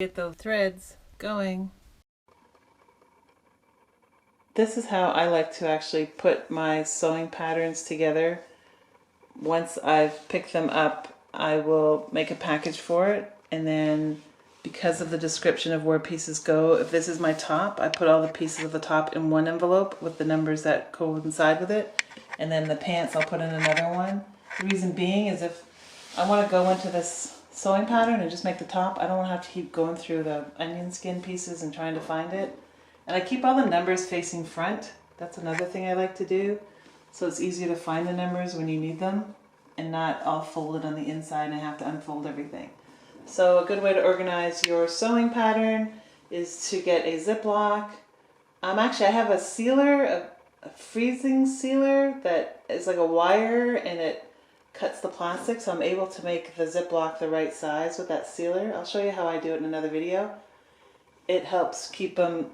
Get those threads going. This is how I like to actually put my sewing patterns together. Once I've picked them up, I will make a package for it, and then because of the description of where pieces go, if this is my top, I put all the pieces of the top in one envelope with the numbers that coincide with it, and then the pants I'll put in another one. The reason being is if I want to go into this sewing pattern and just make the top, I don't want to have to keep going through the onion skin pieces and trying to find it. And I keep all the numbers facing front. That's another thing I like to do. So it's easier to find the numbers when you need them and not all folded on the inside and I have to unfold everything. So a good way to organize your sewing pattern is to get a Ziploc. Actually, I have a sealer, a freezing sealer that is like a wire and it cuts the plastic, so I'm able to make the Ziploc the right size with that sealer. I'll show you how I do it in another video. It helps keep them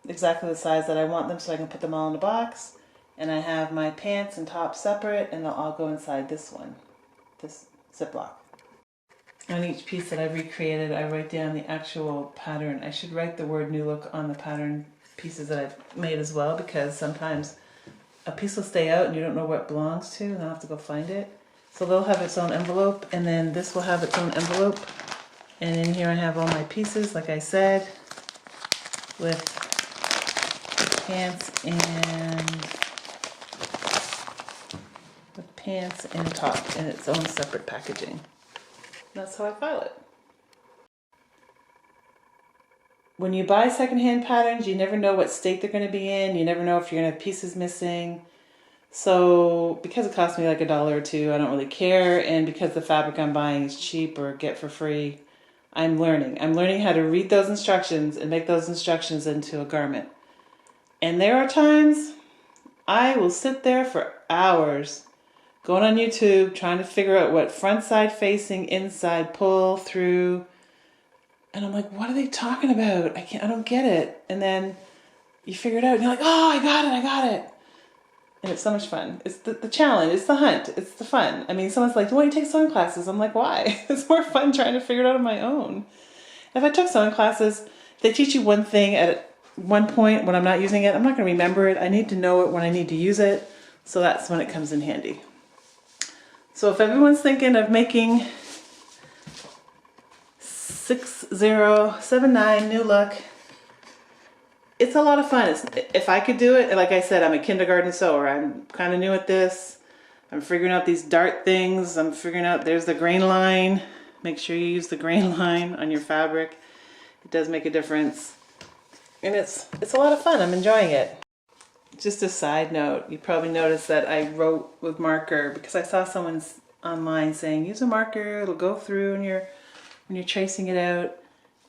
exactly the size that I want them so I can put them all in a box. And I have my pants and top separate and they'll all go inside this one, this Ziploc. On each piece that I recreated, I write down the actual pattern. I should write the word new look on the pattern pieces that I've made as well, because sometimes a piece will stay out and you don't know what it belongs to and I'll have to go find it. So they'll have its own envelope, and then this will have its own envelope. And in here I have all my pieces, like I said, with pants and top in its own separate packaging. That's how I file it. When you buy secondhand patterns, you never know what state they're going to be in. You never know if you're going to have pieces missing. So because it costs me like $1 or $2, I don't really care. And because the fabric I'm buying is cheap or get for free, I'm learning. I'm learning how to read those instructions and make those instructions into a garment. And there are times I will sit there for hours going on YouTube trying to figure out what front side facing, inside pull through. And I'm like, what are they talking about? I don't get it. And then you figure it out and you're like, oh, I got it. And it's so much fun. It's the challenge, it's the hunt, it's the fun. I mean, someone's like, why don't you take sewing classes? I'm like, why? It's more fun trying to figure it out on my own. If I took sewing classes, they teach you one thing at one point when I'm not using it. I'm not going to remember it. I need to know it when I need to use it. So that's when it comes in handy. So if everyone's thinking of making 6079 new look, it's a lot of fun. If I could do it, like I said, I'm a kindergarten sewer. I'm kind of new at this. I'm figuring out these dart things. I'm figuring out there's the grain line. Make sure you use the grain line on your fabric. It does make a difference. And it's a lot of fun. I'm enjoying it. Just a side note, you probably noticed that I wrote with marker because I saw someone online saying use a marker, it'll go through when you're tracing it out.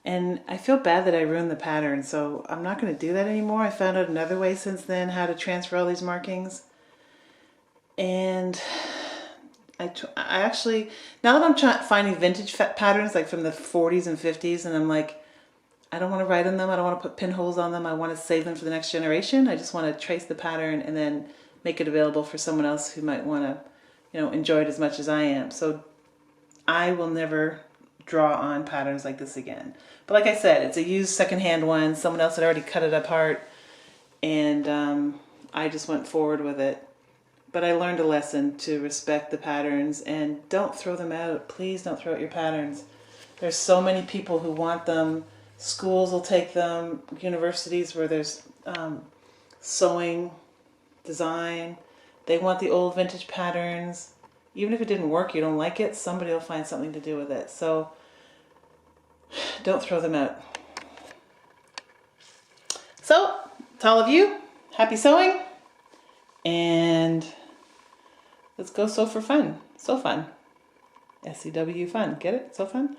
And I feel bad that I ruined the pattern, so I'm not going to do that anymore. I found out another way since then how to transfer all these markings. And I actually, now that I'm finding vintage patterns like from the 40s and 50s, and I'm like, I don't want to write on them, I don't want to put pinholes on them, I want to save them for the next generation. I just want to trace the pattern and then make it available for someone else who might want to, enjoy it as much as I am. So I will never draw on patterns like this again. But like I said, it's a used secondhand one. Someone else had already cut it apart, and I just went forward with it. But I learned a lesson to respect the patterns and don't throw them out. Please don't throw out your patterns. There's so many people who want them. Schools will take them, universities where there's sewing, design. They want the old vintage patterns. Even if it didn't work, you don't like it, somebody will find something to do with it. So don't throw them out. So, to all of you, happy sewing. And let's go sew for fun. So fun. SCW fun. Get it? So fun?